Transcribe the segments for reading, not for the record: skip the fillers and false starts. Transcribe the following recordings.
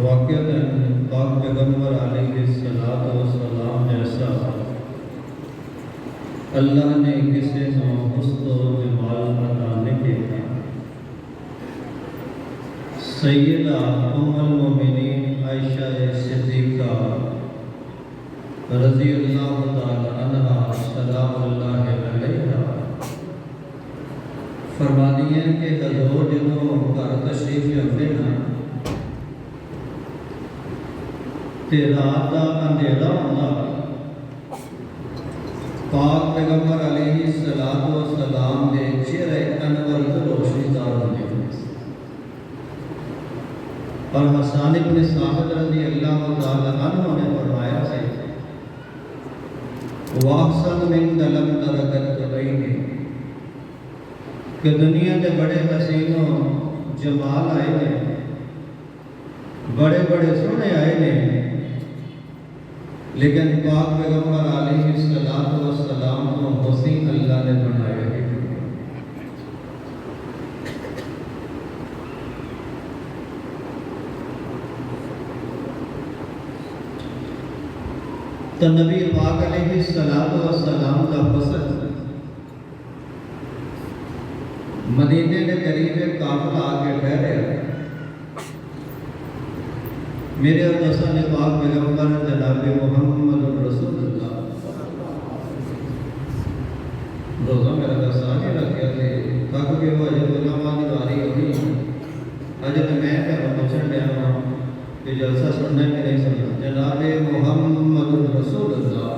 واقعہ پاک پیغمبر علیہ السلام جیسا اللہ نے کسی کو حسن و جمال عطا نہیں کیا۔ سیدہ ام المومنین عائشہ صدیقہ رضی اللہ تعالی عنہا سلام اللہ علیہا فرماتی ہیں کہ حضور جدوں گھر تشریف لے نا تے رات دا اندھیرا ہوندا، پاک پیغمبر علیہ السلام دے چہرے انور تے روشنی دار ہوندے اور حسان بن ثابت رضی اللہ تعالی عنہ نے فرمایا ہے واحسن من لم ترکت بینی کہ دنیا کے بڑے حسین و جمال آئے نے، بڑے بڑے سونے آئے نے، لیکن پاک پیغمبر علیہ السلام کو حسین اللہ نے بنایا ہے۔ تو نبی پاک علیہ السلام کا حسن مدینے کے قریب ایک قافلہ آ کے ٹھہرے، میرے اور حسن پاک پیغمبر جناب محمد رسول اللہ روزہ میرا دسا کے رکھے تھے تاکہ کہ وہ اجر علماء کی باری ہوئی اجر میں پوچھن لیا ہوں کہ جلسہ سننے میں نہیں سننا۔ جناب محمد رسول اللہ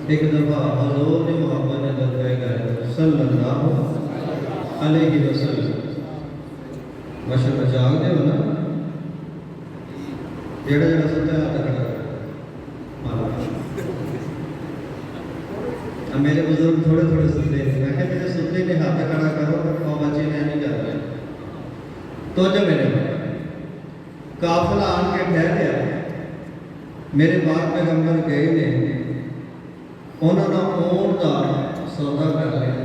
ایک دفعہ حضور محمد نے درگاہ گئے صلی اللہ علیہ وسلم مشرق جاگ دے ہو نا جڑا جڑا ستا ہے ہاتھ کھڑا اب میرے بزرگ تھوڑے تھوڑے ستے ہیں، میں کہتے ہیں ستے نے ہاتھ کھڑا کرو اور بچے نے نہیں کر رہے تو جو میرے قافلہ آن کے ٹھہر گیا، میرے باپ پیغمبر گئے نے انہوں نے اونٹ کا سودا کر لیا،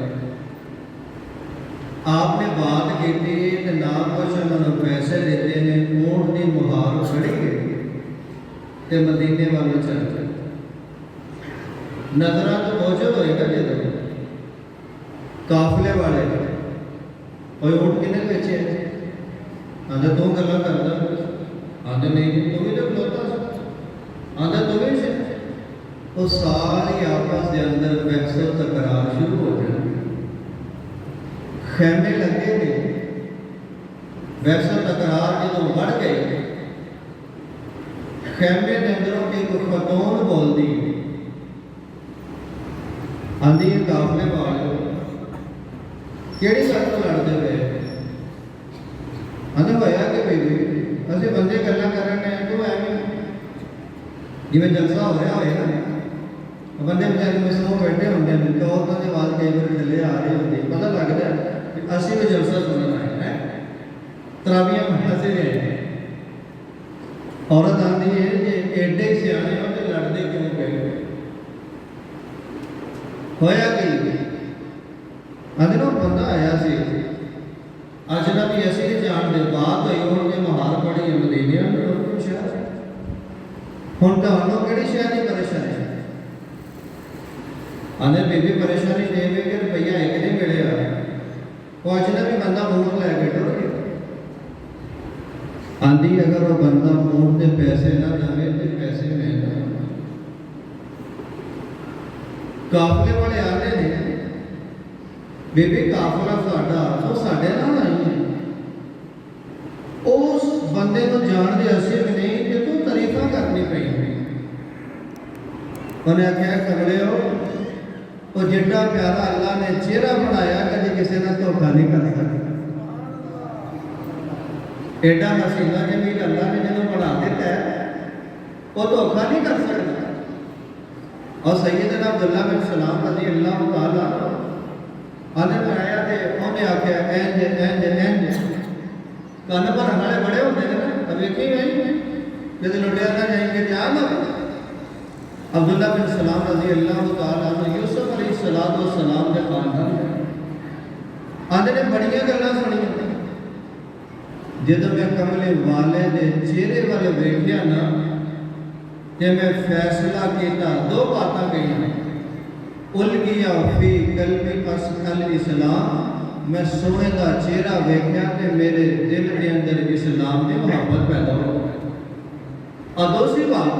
آپ نے بات کی تھی نہ کچھ انہوں نے پیسے دیتے ہیں، اونٹ کی مہار کھڑی گئی تے مدینے والے چل گئے۔ نظرہ تو موجود ہوئے گا جدو قافلے والے اور اونٹ کنے بیچے آدھے تو گلا کرتا آدھے نہیں تو بھی تو کھلوتا آدھے تو بھی سے وہ ساری آپس کے اندر بحث و تکرار شروع ہو جائے، خیمے لگے گئے، بحث و تکرار جدو بڑھ گئی، خیمے کے اندروں ایک خاتون بول دی آندھی قافلے والے کیڑی گل تو لڑتے پے آدھے ہویا کہ بھائی اسی بندے گلا کرنے تو ایویں جی جلسہ ہو رہا ہوئے نا بندے بچارے میں سو بیٹھے ہوتے ہیں تو عورتوں کے بعد کئی بار تھلے آ رہے ہوتے پتہ لگتا ہے کہ اسی کو جلسہ سننا ہے تراویاں اسی میں عورت آتی ہے کہ ایڈے سیانے ہو تو لڑتے کیوں پہ ہویا کہ آدھے نا بندہ آیا سی اجنبی اسی نہیں جان دے بات ہوئی ان کے مہار پڑی ہے مدینے میں شہر ہوں تو انہوں کہڑی شہر کی پریشانی ہے آدھے بی بی پریشانی دے میں کہ روپیہ ایک نہیں ملے آ وہ اجنبی بندہ مور لے کے ٹر گیا آندھی اگر وہ بندہ مور دے پیسے نہ دے تو پیسے مہنگا قافلے والے آتے ہیں بی بی قافلہ ساڈا تو ساڈے نال آئی ہے اس بندے کو جان دے اسے بھی نہیں کہ تو تعریفاں کرنی پئی انہیں آخیا کگڑے ہو وہ جڈا پیارا اللہ نے چہرہ بنایا کبھی کسی نے دھوکا نہیں کر سکتا، ایڈا حسینہ جمیل اللہ نے جنہوں بنا دیتا ہے وہ دھوکا نہیں کر سکتا۔ اور سیدنا عبداللہ بن سلام رضی اللہ تعالیٰ آنے بنایا تھے انہیں آخیا اینج اینج اینج کان بھرن والے بڑے ہوتے ہیں نا اب یقین نہیں جب لٹیا نہ جائیں گے دھیان نہ عبداللہ بن سلام رضی اللہ تعالیٰ عنہ یوسف علیہ السلام کے خاندان آدھے نے بڑیاں گلاں سنیاں جدو میں کملے والے دے چہرے والے ویکھیا نا تے میں فیصلہ کیتا دو باتاں گئی الگیا فی قلبی پس الاسلام میں سونے دا چہرہ ویکھیا تے میرے دل کے اندر اسلام دی محبت پیدا ہو گئی اور دوسری بات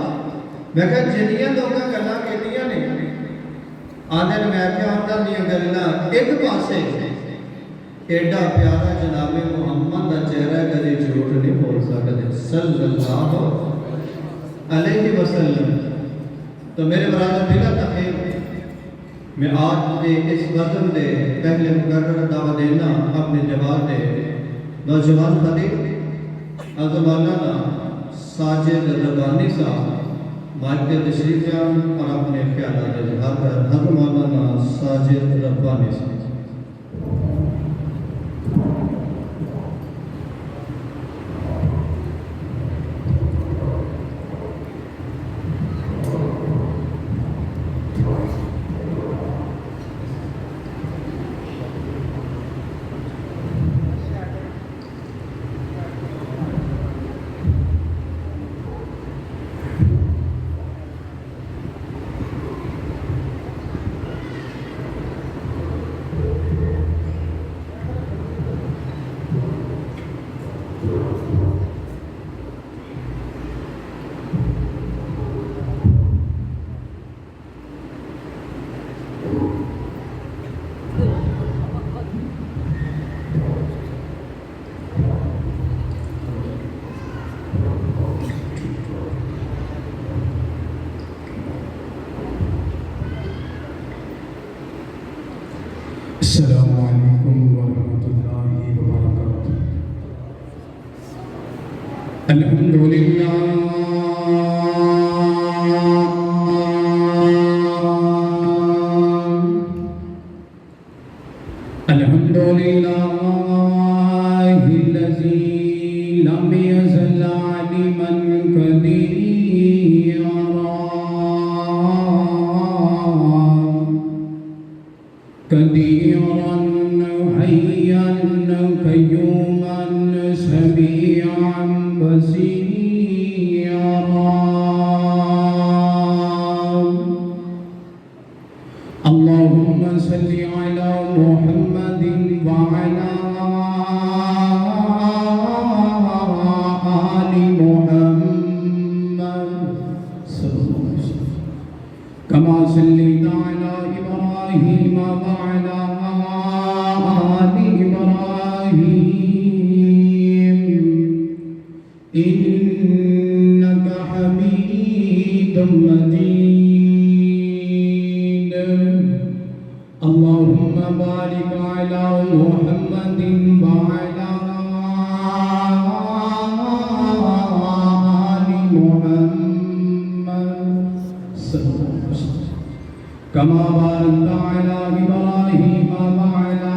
میں کہا جنیاں لوگاں گلاں کیتیاں نے آدھر میں کیا آدھر دیا گلاں ایک پاسے ایڈا پیارا جناب محمد دا چہرہ کدی جھوٹ نہیں بول سکتے صلی اللہ علیہ وسلم. تو میرے برادر بلا تخیر میں آج دے اس وزن دے پہلے مقرر دعوت دینا اپنے جواب دے نوجوان خطیب حضرت مولانا ساجد ربانی صاحب مارکے تشریفیان اور اپنے خیالات اظہار کر حضرت مولانا ساجد ربانی صاحب. السلام علیکم ورحمۃ اللہ وبرکاتہ. الحمدللہ الحمدللہ الذی لم یزل عالما قدیرا قديرا حيا قيوما سميعا بصيرا. اللهم صل على محمد وعلى آل محمد كما صليت على إبراهيم وعلى آل إبراهيم إنك حميد مجيد. اللهم بارك على محمد وعلى آل محمد كما باركت على إبراهيم وعلى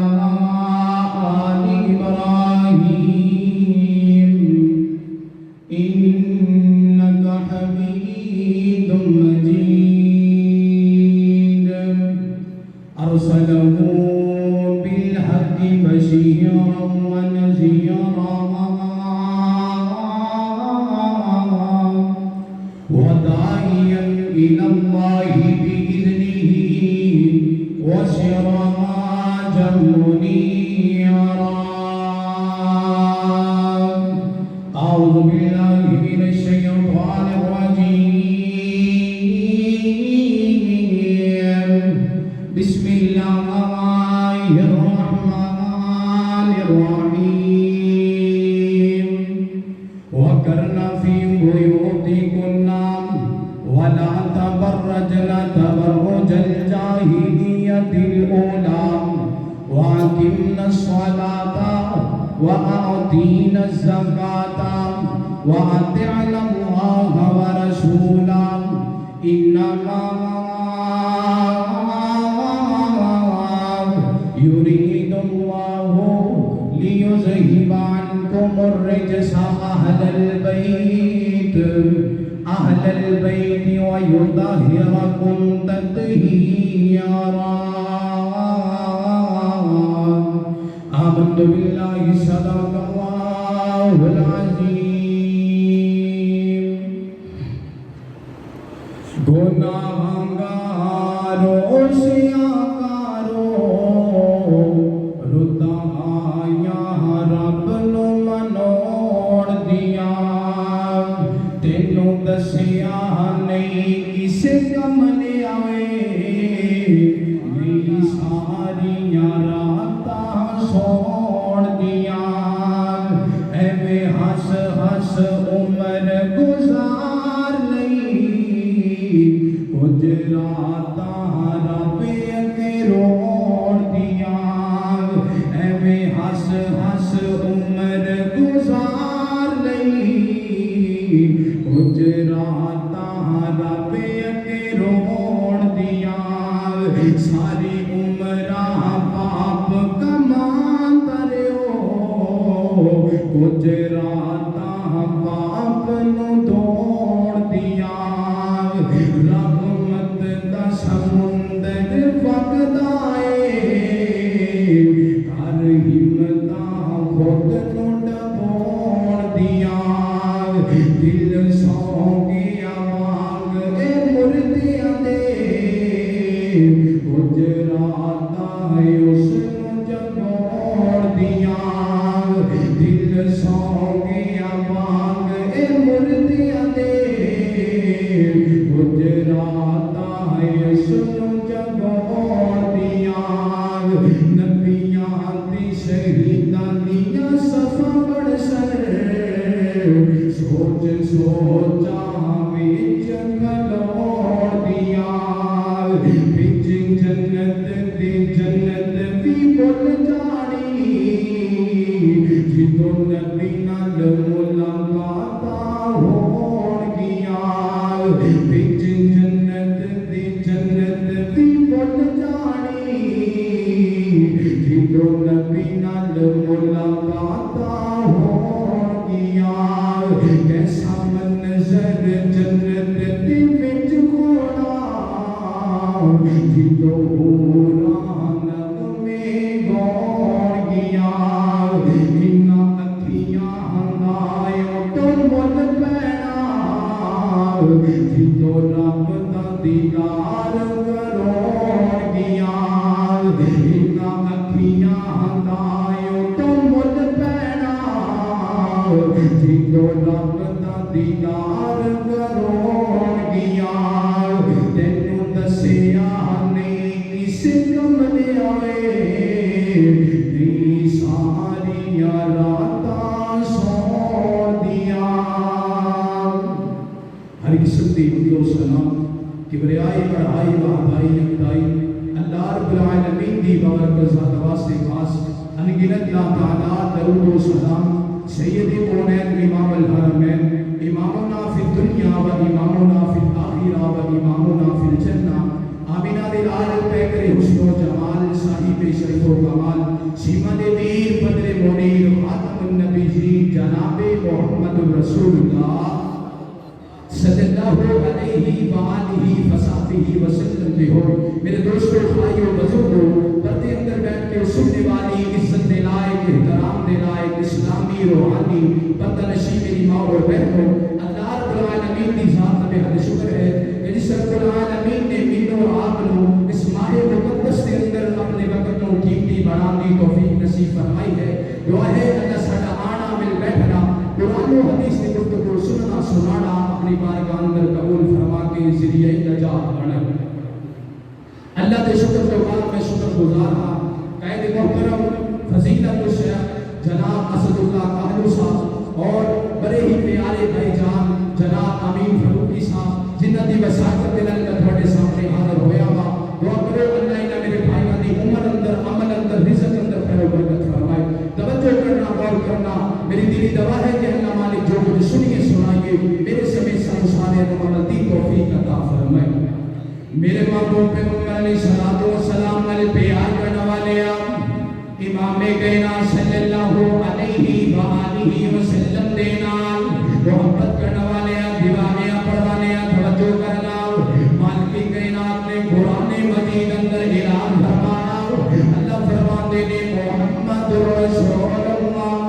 آل إبراهيم إنك حميد مجيد. أرسله بالحق بشيرا ونذيرا وداعيا إلى الله بإذنه وسراجا منيرا. أعوذ بالله من الشيطان الرجيم. بسم الله الرحمن الرحيم. وقرن في بيوتكن ولا تبرجن تبرج الجاهلية الأولى وأقمنا الصلاة وأعطينا الزكاة وأطعنا الله ورسوله إنما يريد الله ليذهب عنكم الرجس أهل البيت ويطهركم تطهيرا. آمنت بالله صدق الله العظیم گناہگاروں سے آکارو رتایا رب نو منوڑ دیا تینوں دسیا نہیں کسے کم لے آئے میری ساریاں راتاں سوڑ دیا ایویں ہس ہس عمر گزار لئی کچھ راتاں رب اگے روڑ دیا ایویں ہس ہس عمر گزار لئی کچھ راتاں رب اگے روڑ دیا ساری عمراں پاپ کماندا رہو کچھ راتاں پاپ نو دوڑ دیا رحمت دا سمندر وگدا اے ہر ہمتاں خود نو ڈبوڑ دیا دل سو گیا مانگ اے مردیاں دے کچھ راتاں اس نو جگوڑ دیا دل سو گیا مانگ اے مردیاں دے کچھ راتاں اس نو جگوڑ دیا نبیاں دی شہیداں دیاں صفاں بڑھ سر سوچ سوچاں وچ کھلوڑ دیا وچ جنت دی جنت بھی بھل جانی جدوں نبی نال ملاقاتاں ہون گیاں وچ جنت دی جنت بھی بھل جانی جدوں نبی نال ملاقاتاں ہون گیاں کیسا منظر جنت دی وچ ہونا جدوں ہوراں نغمے گاؤ گیا انہاں اکھیاں نایوں تو مل پینا جدوں رب دا دیدار کروڑ گیا انہاں اکھیاں نایوں تو مل پینا جدوں رب دا دیدار کروڑ گیا تینوں دسیا نہیں کسے کم لے آئے نہیں ساریاں راتاں سوڑ دیا ہر قسم دی حمد و ثنا کبریائی بڑائی وحدائی یکتائی اللہ رب العالمین دی بابرکت ذات واسطے خاص انگنت لا تعالیٰ درود و سلام سید کونین امام الحرمین امامنا فی الدنیا و امامنا فی الاخرہ و امامنا فی الجنہ آمینہ دل آل پیکر حسن و جمال صاحب شرف و کمال سیمہ ویر بدر منیر خاتم النبیین جناب محمد رسول اللہ صلی اللہ علیہ وآلہ وصحبہ وسلم دے ہو میرے دوستو بھائیو بزرگو پردے اندر بیٹھ کے سننے والی عزت دے لائق احترام دے لائق اسلامی روحانی پردہ نشی میری ماں اور بہنوں اللہ رب العالمین کی ذات میں حد شکر ہے کہ جس رب العالمین نے منو اور آپ نو اس ماہ مقدس کے اندر اپنے وقت نو قیمتی بڑھانے کی توفیق نصیب فرمائی ہے دعا ہے اللہ ساڈا آنا مل بیٹھنا قرآن و حدیث کی گفتگو سننا سنانا اپنی بارگاہ اندر قبول فرما کے ذریعہ نجات بنے اللہ کے شکر کے بعد میں شکر گزار ہاں قائد محترم فضیلت الشیخ جناب اسد اللہ کاہلو صاحب اور بڑے ہی پیارے بھائی جان جناب امین فروقی صاحب جنہ دی وساطت دل اللہ تھوڑے سامنے حاضر ہویا ہوا دعا کرو اللہ انہاں میرے بھائیاں دی عمر اندر عمل اندر رزق اندر خیر و برکت فرمائے توجہ کرنا غور کرنا میری دلی دعا ہے کہ اللہ مالک جو کچھ سنیے سنائیے میرے سمیت سارے عمل دی توفیق عطا فرمائے میرے محبوب پیغمبر علیہ الصلوۃ والسلام علیہ پیار کرنے والے امام کائنات صلی اللہ علیہ وآلہ وسلم دے نال محبت کرنے والے دیوانے پڑھوانے توجہ کرنا مالک کائنات نے قرآن مجید اندر اعلان فرمایا اللہ فرماتے نے محمد رسول اللہ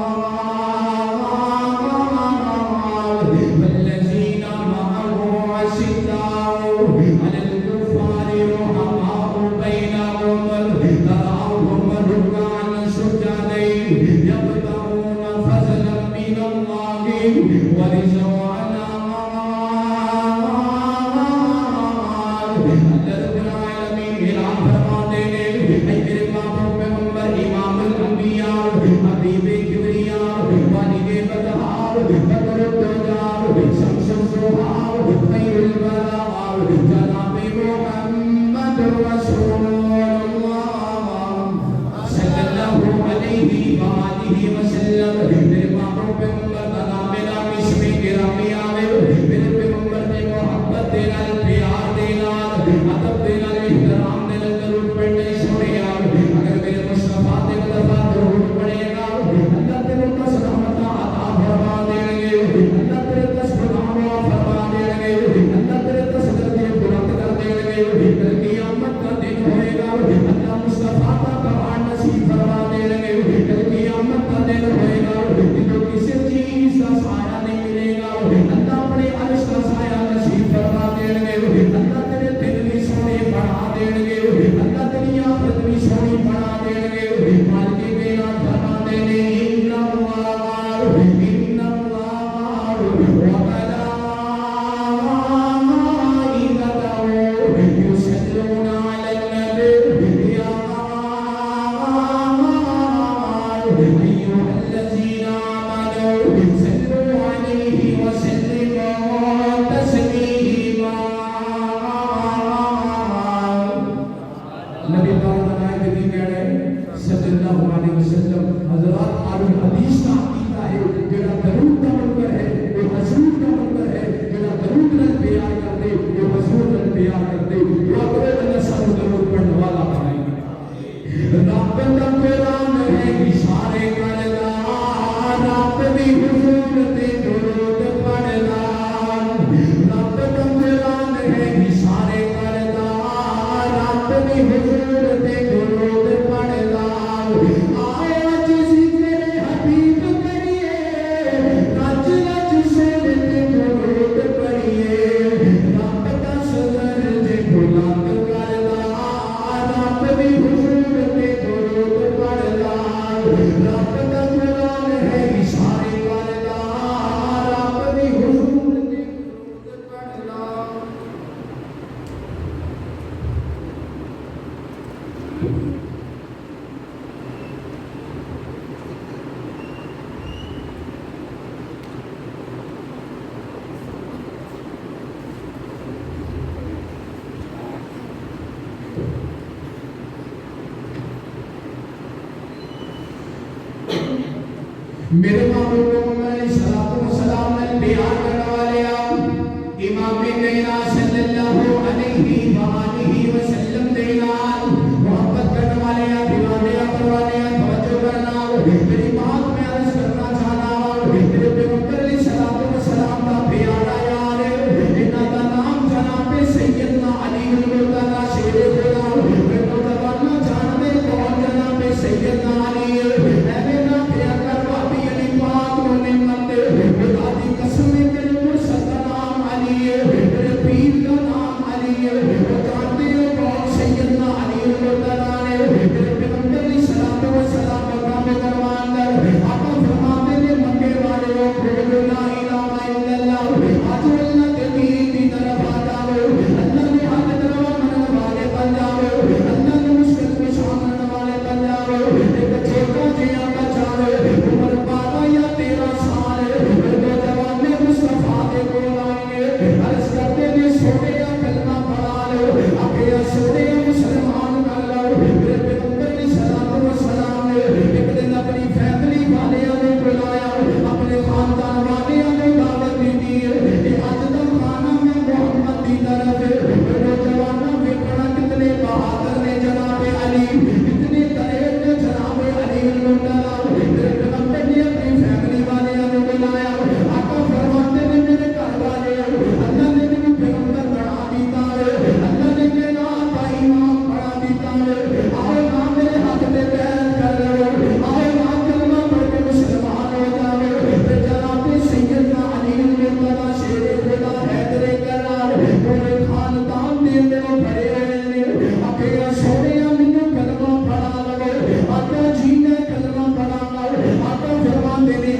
میرے محبوب علیہ الصلوۃ والسلام نے بیان کرنے والے امام کائنات صلی اللہ علیہ وآلہ وسلم دینا محبت کرنے والے دیوانے پروانے توجہ کرنا میری بات میں عرض کرنا چاہنا میرے پیغمبر علیہ الصلوۃ والسلام کا بیان آیا ان کا نام جناب سیدنا علی المرتضی شیر خدا میں تو تمنا جانتے کون جناب سیدنا علی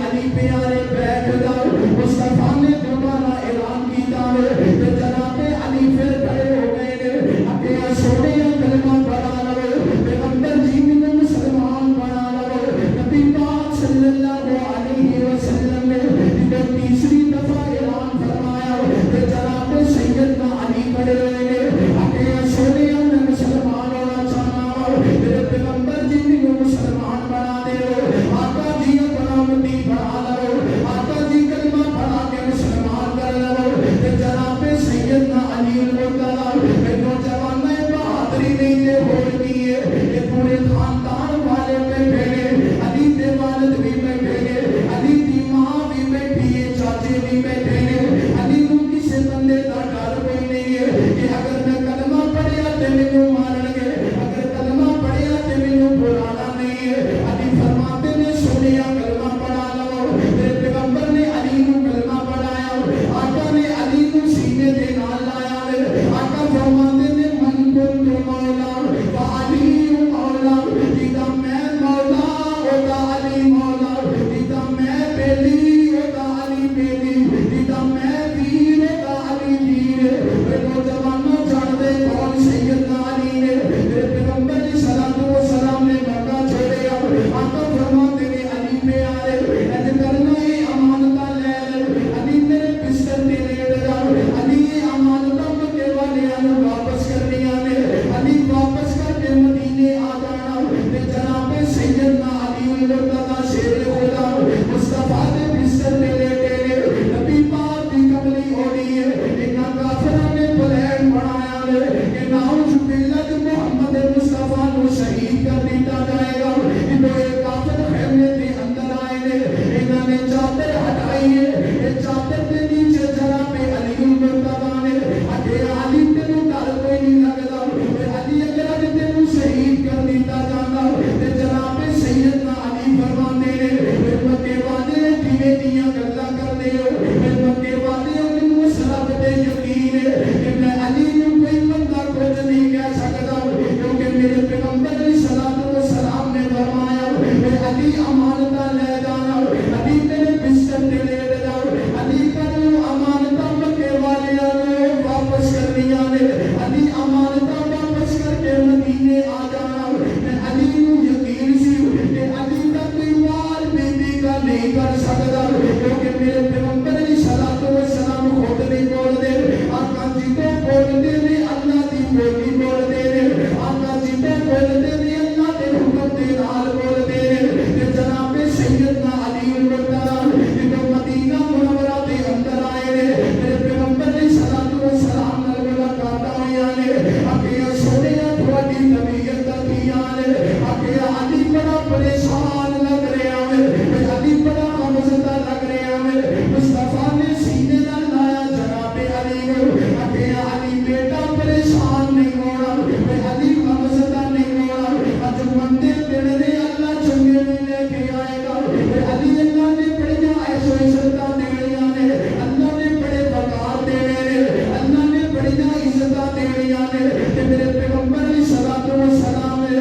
علی پیارے بیٹھ جاؤ مصطفیٰ نے دوبارہ اعلان کیتا کہ جناب علی پھر کھڑے ہو گئے نے کہ سونے کلمہ پڑھا لو پیغمبر جی نے مسلمان بنا لو نبی پاک صلی اللہ علیہ وسلم نے تیسری دفعہ اعلان فرمایا کہ جناب سیدنا علی کھڑے ہوئے نے کہ سونے میں مسلمان ہونا چاہنا ہوں میرے پیغمبر جی نے مسلمان بنا دے آقا جی غلامتی بنا لو آقا جی کلمہ پڑھا کے مسلمان کر لو کہ جناب سیدنا علی المرتضی میں نوجوان میں بہادری نہیں دے بول کی ہے یہ پورے خاندان والے پہ بھیڑے علی دے والد بھی میں بھیڑے علی دی ماں بھی بیٹھی ہے چاچے بھی بیٹھے ہیں علی کو کسی بندے کا ڈر کوئی نہیں ہے کہ اگر میں کلمہ پڑھیا تے مینوں مارن گے اگر کلمہ پڑھیا تے مینوں بلانا نہیں ہے علی فرماتے نے سنیا کلمہ پڑھا لو میرے پیغمبر نے علی کو کلمہ پڑھایا آقا نے علی کو سینے دے نال لایا آقا فرماتے نے من کنت مولا فعلی مولا جیتا میں مولا ہوتا علی مولا جیتا میں بیلی ہوتا علی بیلی جیتا میں ویر ہوتا علی ویر اے نوجوانوں جان دے کون سیدنا علی نے میرے پیغمبر علیہ الصلوۃ والسلام نے مکہ چھوڑیا آقا فرماتے نے علی پہ آئے اج کرنا ہے امانتاں لے لے علی میرے بستر تے لیٹ جا علی امانتاں مکے والیاں نوں واپس کرنیاں نے علی واپس کر کے مدینے آ جانا تے جناب سیدنا علی المرتضی شیر خدا مصطفیٰ دے بستر تے لیٹے نے نبی پاک دی کملی اوڑی ہے انہاں کافراں نے پلان بنایا ہے کہ نعوذ باللہ محمد مصطفیٰ نو شہید کر دیتا جائے گا یہ کافر خیمے دے اندر آئے نے انہاں نے چادر ہٹائی ہے یہ چادر دے نیچے جناب علی المرتضی نے اگے علی تینوں ڈر کوئی نہیں لگدا علی اگر اج تینوں شہید کر دیتا جاندا تے جناب سیدنا علی فرماندے نے مکے والے کیویں دیاں گلاں کردے ہو مکے والے مینوں اس رب تے یقین ہے کہ میں علی نوں کوئی بندہ کچھ نہیں کہہ سکدا کیونکہ میرے پیغمبر علیہ الصلوۃ والسلام نے فرمایا کہ علی امانتاں لے جانا علی تیرے بستر تے لے جاؤ علی کرو امانتاں مکے والیاں نوں واپس کرنیاں نے علی امانتاں واپس کر کے مدینے آ جانا میں علی نوں یقین سی کہ علی دا کوئی وال بی کا نہیں کر سکدا کیونکہ میرے پیغمبر علیہ الصلوۃ والسلام خود نہیں بولدے آقا جی تو بولدے نے اللہ دی بولی بولدے نے آقا جی تو بولدے نے اللہ دے حکم دے نال بولدے نے تے جناب سیدنا علی المرتضی جدوں مدینہ منورہ دے اندر آئے نے میرے پیغمبر علیہ الصلوۃ والسلام نال ملاقات ہوئی نے آکھیا سونیا تہاڈی طبیعت دا کی حال ہے آکھیا علی بڑا پریشان لگ رہا ہے علی بڑا غمزدہ لگ رہا ہے مصطفیٰ نے سینے نال لایا جناب علی کو آکھیا علی بیٹا پریشان نہیں ہونا علی غمزدہ نہیں ہونا اج مندے دن نے اللہ چنگے میں لے کے آئے گا علی اللہ نے بڑیاں ایسو عزتاں دینیاں نے اللہ نے بڑے وقار دینے نے اللہ نے بڑیاں عزتاں دینیاں نے تے میرے پیغمبر علیہ الصلوۃ والسلام نے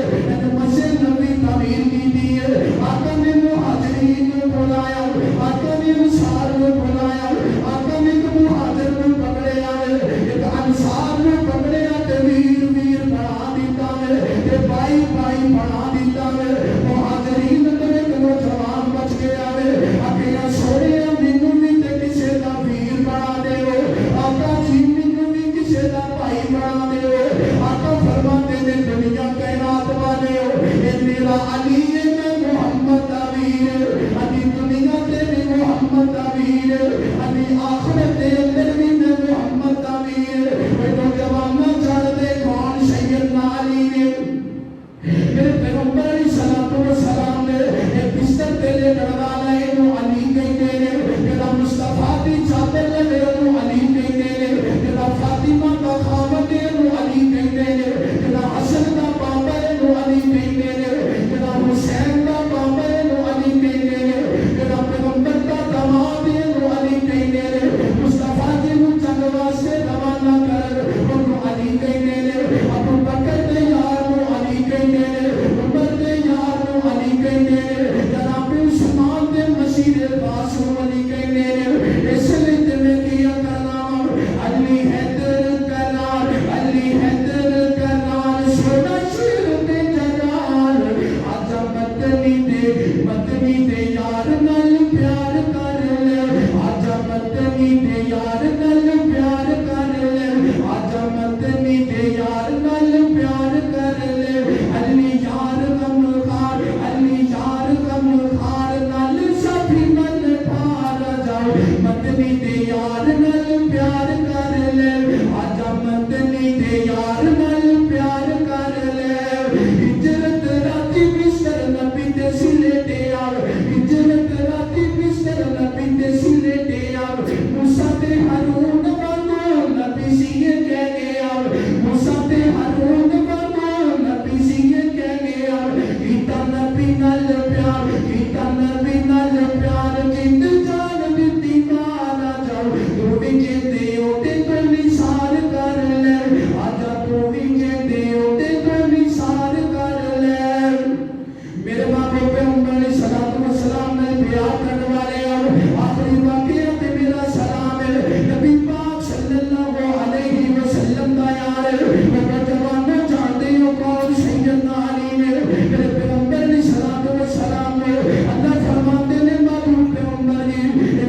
مسجد نبوی تعمیر کی ہے آقا نے مہاجرین کو بلایا آقا نے انصار کو بلایا آقا نے مہاجر کو پکڑیا ایک انصار کو پکڑیا تے ویر ویر بنا دیتا ہے تے بھائی بھائی بنا دیتا ہے مہاجرین تے ایک نوجوان بچ گیا ہے آکھیا سونیا مینوں بھی تے کسے دا ویر بنا دیو آقا جی مینوں بھی کسے دا بھائی بنا دیو آقا فرماتے نے دنیا کائنات والے اے میرا علی ہے میں محمد دا ویر علی دنیا تے بھی محمد دا ویر علی آخرت دے اندر بھی میں محمد دا ویر اے نوجواناں جان دے کون سیدنا علی نے میرے پیغمبر علیہ الصلوۃ والسلام نے ایک بستر تے لے ڈروالا اینو علی کہندے نے جڑا مصطفیٰ دی چادر لے اینو علی کہندے نے جڑا فاطمہ دا خاوند اینو علی کہندے نے جڑا حسن دا بابا اینو علی کہندے نے جڑا حسین دا بابا اینو علی کہندے نے جڑا پیغمبر دا داماد اینو علی مدنی دے یار نال پیار کر لے آجا مدنی دے یار نال پیار کر لے ہجرت راتی بستر نبی دے سلے تے آو ہجرت راتی بستر نبی دے سلے تے آو موسیٰ تے ہارون وانگو نبی سیے کہہ گیا موسیٰ تے ہارون وانگو نبی سیے کہہ گیا کیتا نبی نال پیار کیتا نبی نال پیار جند جان دیتی مانا جاؤ تو بھی جندے ہوتے تو نثار کر لے آجا تو بھی جندے ہوتے تو نثار کر لے میرے باپ پیغمبر علیہ الصلوۃ والسلام نے بیان کرنے والے آخری واقعہ تے میرا سلام ہے نبی پاک صلی اللہ علیہ وسلم دا یار نوجوانوں جانتے ہو کون سیدنا علی نے میرے پیغمبر علیہ الصلوۃ والسلام نے اللہ فرماتے نے معلوم پیغمبر جی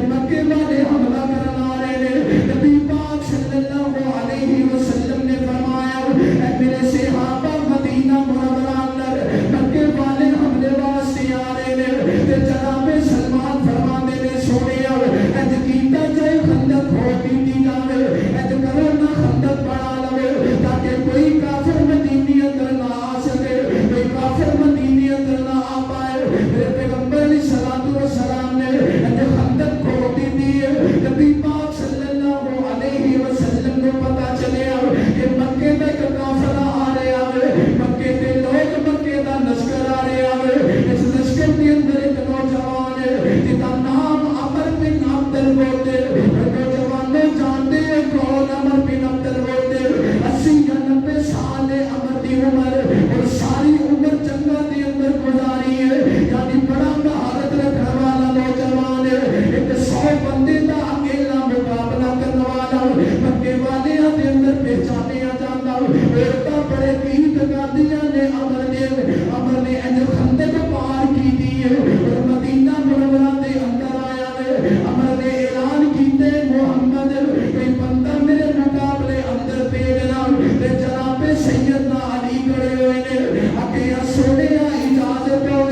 مکے والے حملہ کرنے والے نے نبی پاک صلی اللہ علیہ وسلم نے فرمایا اے میرے صحابہ مدینہ منورہ اندر مکے والے حملے واسطے آ رہے نے تے جناب سلمان فرماتے نے سونیا اج کیتا جائے خندق ہو دیتی جاوے اج کرو نہ خندق بنا لو تاکہ کوئی کافر مدینے اندر نہ آ سکے کوئی کافر مدینے اندر نہ آ پائے میرے پیغمبر علیہ الصلوۃ والسلام نے اج خندق کھو دیتی ہے نبی پاک صلی اللہ علیہ وسلم کو پتہ چلیا کہ مکے دا ایک قافلہ آ رہا ہے مکے دے لوگ مکے دا لشکر آ رہا ہے اس لشکر کے اندر ایک نوجوان ہے جس کا نام عمر بن عبد الود ہے نوجوان جانتے ہیں کون عمر بن عبد الود ہے 80 یا 90 سال ہے عمر دی عمر اور ساری عمر جنگاں دے اندر گزاری ہے یعنی بڑا مہارت رکھنے والا نوجوان ہے ایک 100 بندے دا اکیلا مقابلہ کرنے والا مکے والے دے اندر پہچانیا جاتا عورتاں بڑے گیت گاندیاں نے عمر نے اج خندق پار کی دی ہے اور مدینہ منورہ دے اندر آیا ہے عمر نے اعلان کیتے محمد کوئی بندہ میرے مقابلے اندر بھیجنا تے جناب سیدنا علی کھڑے ہوئے نے اکیا سونیا اجازت دو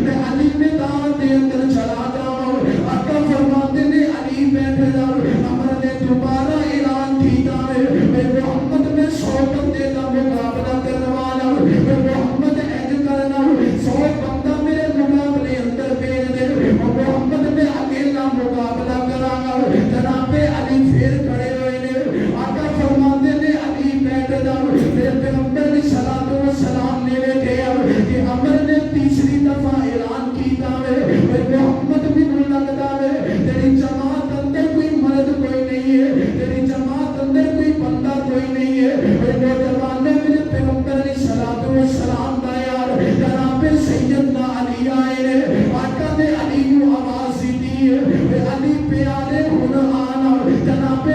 میں علی میدان دے اندر چلا جاؤں آقا فرماتے نے علی بیٹھ جاؤ عمر نے دوبارہ اعلان کیتا ہے میں محمد میں 100 بندے دا مقابلہ کرنے والا میں محمد اج کرنا 100 بندہ میرے مقابلے اندر بھیج دے اور محمد میں اکیلا مقابلہ کراں گا جناب علی پھر کھڑے ہوئے نے آقا فرماتے نے علی بیٹھ جاؤ میرے پیغمبر علیہ الصلوۃ والسلام نے کہا کہ عمر نے تیسری دفعہ اعلان کیتا ہے محمد بھی لگتا ہے تیری جماعت اندر کوئی مرد کوئی نہیں ہے تیری جماعت اندر کوئی بندہ کوئی نہیں ہے نوجوان نے میرے پیغمبر علیہ الصلوۃ والسلام دا یار جناب سیدنا علی آئے نے آقا نے علی کو آواز دی ہے علی پیارے ہن آنا جناب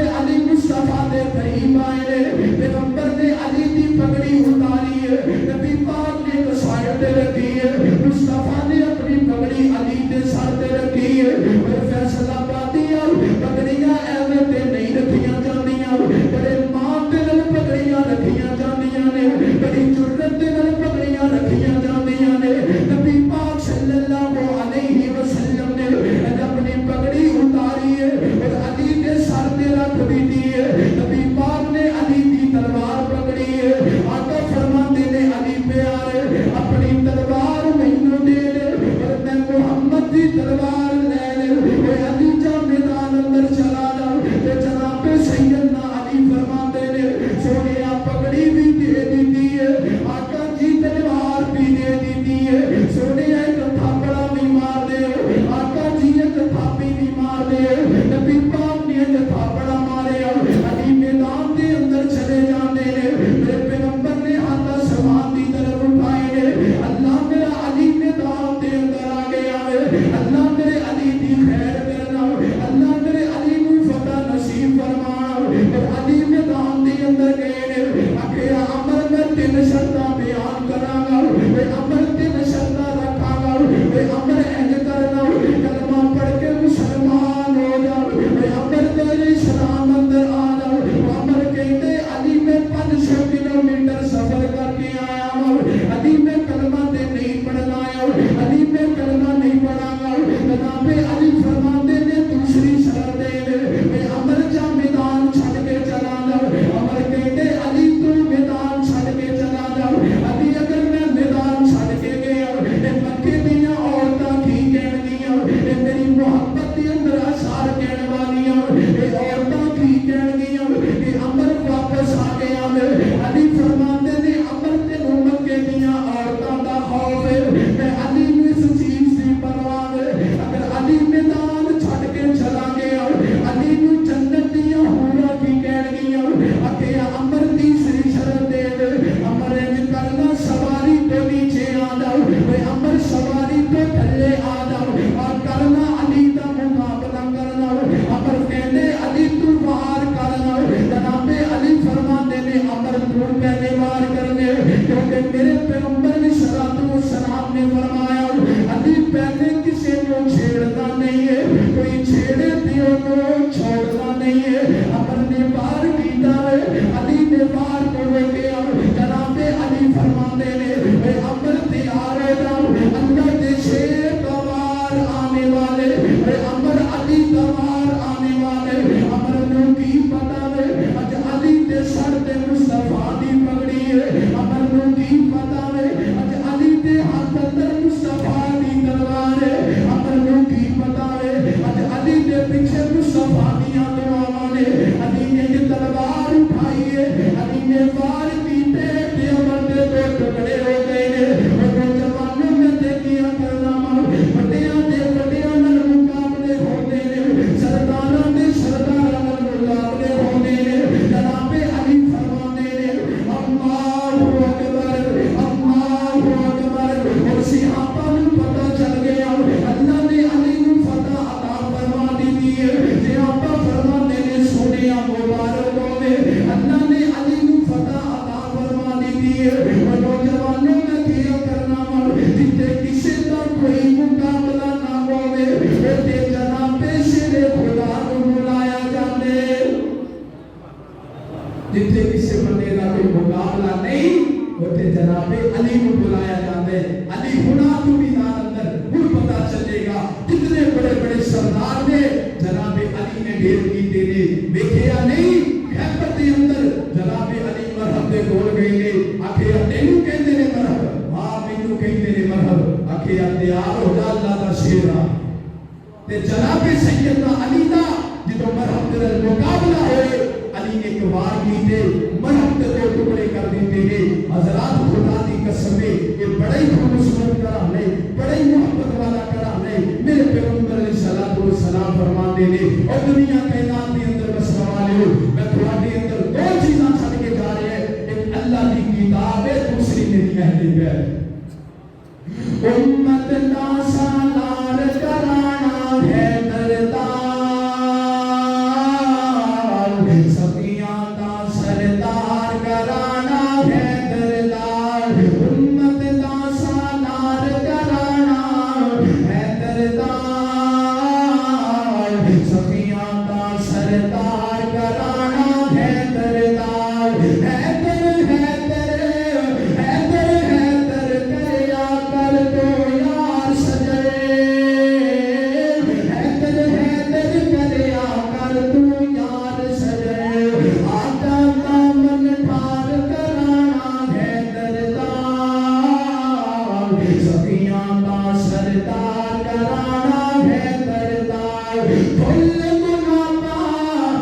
نہیں ہے امر نے وار کیتا ہے علی نے وار کو روکیا جناب علی فرماتے نے اے امر تیار ہو جاؤ اللہ کے شیر توار آنے والے اے امر علی توار آنے والے امر نو کی پتا ہے اج علی دے سر تے مصطفیٰ دی پگڑی ہے امر نو کی پتا ہے اج علی دے ہاتھ اندر مصطفیٰ دی تلوار ہے امر نو کی پتا ہے اج علی دے پیچھے مصطفیٰ دیاں دعاواں نے علی نے یہ تلوار اٹھائی ہے علی نے وار کیتے تے امر دے دو ٹکڑے ہو گئے نے وہ جوانوں میں دیکھیا کرنا بڑیاں دے بڑیاں نال مقابلے ہوندے نے سرداراں دے سرداراں نال مقابلے ہوندے نے جناب علی فرماندے نے اللہ اکبر اور صحابہ نوں پتہ چل گیا اللہ نے علی نوں فتح عطا فرما دی ہے صحابہ فرماندے نے سونیا مبارک ہوے اللہ نے علی نوں فتح عطا فرما دی ہے اور نوجوانوں نے کیا کرنا جتے کسی دا کوئی مقابلہ نہ ہوے تے جناب شیر خدا نوں بلایا جاندے جتے کسی بندے دا کوئی مقابلہ نہیں تے جناب علی کو بلایا جاندے علی ہونا تو میدان اندر ہن پتہ چلے گا کتنے بڑے بڑے سردار نے جناب علی نے ڈھیر کیتے نے دیکھیا نہیں خیبر دے اندر جناب علی مرحب دے کول گئے نے آکھیا تینوں کہندے نے مرحب ہاں مینوں کہندے نے مرحب آکھیا تیار ہو جا اللہ دا شیر تے جناب سیدنا علی دا جدوں مرحب دے مقابلہ ہوئے علی نے ایک وار کیتے مرحب دے دو ٹکڑے کر دیتے نے حضرات خدا دی قسم ہے یہ بڑا ہی خوبصورت کلام ہے بڑا ہی محبت والا کلام ہے میرے پیغمبر علیہ الصلوۃ والسلام فرماتے ہیں اور دنیا کائنات کے اندر بسنے والے ہو میں تھوڑے اندر دو چیزاں چھڈ کے جا رہے ہیں ایک اللہ کی کتاب ہے دوسری میری اہل بیت امت دا سالار کرانا ہے دردا سبیاں دا سردار کرانا ہے دردار امت دا سالار کرانا ہے دردار سبیاں دا سردار کرانا ہے دردار حیدر حیدر حیدر کریا کر تو یار سجے حیدر حیدر کریا کر تو یار سجے آقا دامن ٹھار کرانا ہے دردار سبیاں دا سردار کرانا ہے دردار پھل گناہ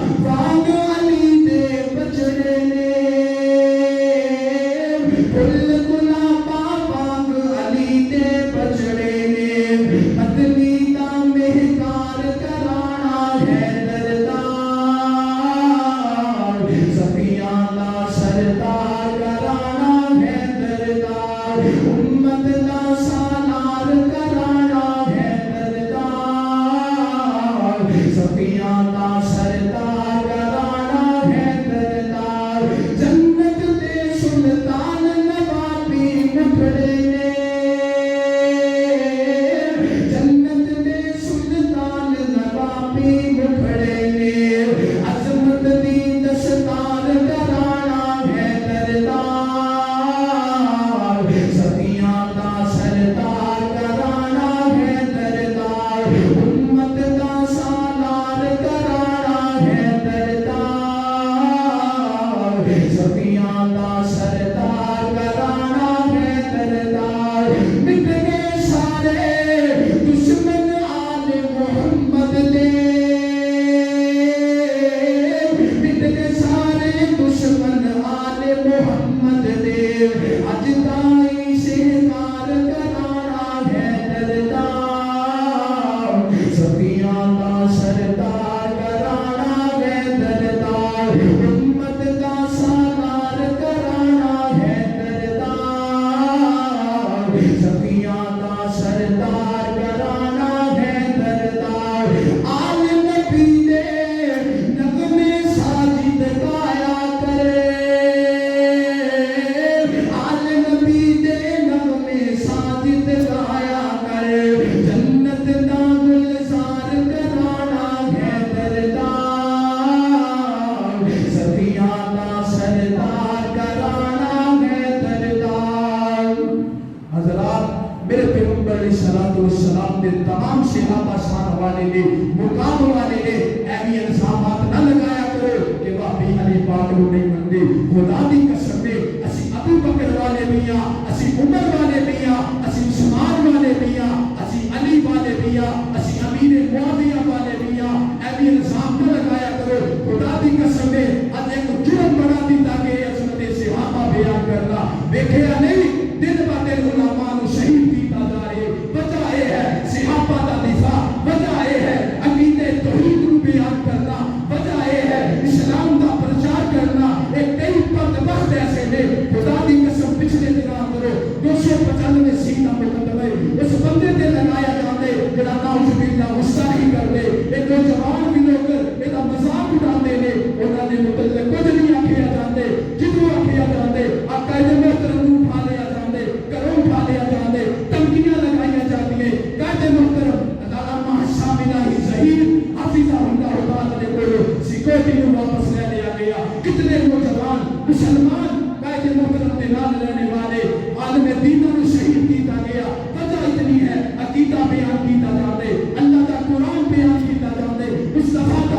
کو نہیں منتے. خدا دی قسم ہے اسی ابو بکر والے میاں, اسی عمر والے میاں, اسی عثمان والے میاں, اسی علی والے میاں, اسی امیر معاویہ والے میاں ایوی الزام نہ لگایا کرو. خدا دی قسم ہے اج ایک جرم بنا دیتا کہ عظمت صحابہ بیان کرنا دیکھیا نہیں. دن ب دن علماء نو شہید کیتا جا رہے. وجہ یہ ہے صحابہ دا دفاع, وجہ یہ ہے عقیدے توحید نو بیان کرنا, وجہ یہ ہے اسلام دا پرچار کرنا. ایک کئی بدبخت ایسے نے خدا دی قسم پچھلے دنوں کرو 295 سیٹاں مقدمے اس بندے تے لگایا جاندے جڑا نعوذ باللہ گستاخی کر دے. ایک دو جوان بھی لوگ ਇਹਦਾ ਮਜ਼ਾਕ ਉਡਾਉਂਦੇ ਨੇ, ਉਹਨਾਂ ਦੇ ਮੁਤਲਕ ਕੁਝ ਨਹੀਂ ਆਖਿਆ ਜਾਂਦੇ. ਜਦੋਂ ਆਖਿਆ ਜਾਂਦੇ ਆਕਾ ਦੇ ਮੁਹਤਰਮ ਨੂੰ ਉਠਾ ਲਿਆ ਜਾਂਦੇ, ਘਰੋਂ ਉਠਾ ਲਿਆ ਜਾਂਦੇ, ਧਮਕੀਆਂ ਲਗਾਈਆਂ ਜਾਂਦੀਆਂ. ਕਾਦੇ ਮੁਹਤਰਮ ਅਲਾਮਾ ਸ਼ਾਮਿਲਾ ਹੀ ਜ਼ਹੀਰ ਹਾਫਿਜ਼ਾ ਹੁੰਦਾ ਹੁਦਾਤ ਦੇ ਕੋਲ ਸਿਕਿਉਰਿਟੀ ਨੂੰ ਵਾਪਸ ਲੈ ਲਿਆ ਗਿਆ. ਕਿਤਨੇ ਨੌਜਵਾਨ ਮੁਸਲਮਾਨ ਕਾਦੇ ਮੁਹਤਰਮ ਦੇ ਨਾਲ ਰਹਿਣੇ ਵਾਲੇ ਆਲਮ ਦੀਨਾਂ ਨੂੰ ਸ਼ਹੀਦ ਕੀਤਾ ਗਿਆ. ਵਜ੍ਹਾ ਇਤਨੀ ਹੈ ਅਕੀਦਾ ਬਿਆਨ ਕੀਤਾ ਜਾਂਦੇ, ਅੱਲਾਹ ਦਾ ਕੁਰਾਨ ਬਿਆਨ ਕੀਤਾ ਜਾਂਦੇ, ਮੁਸਤਫਾ ਦਾ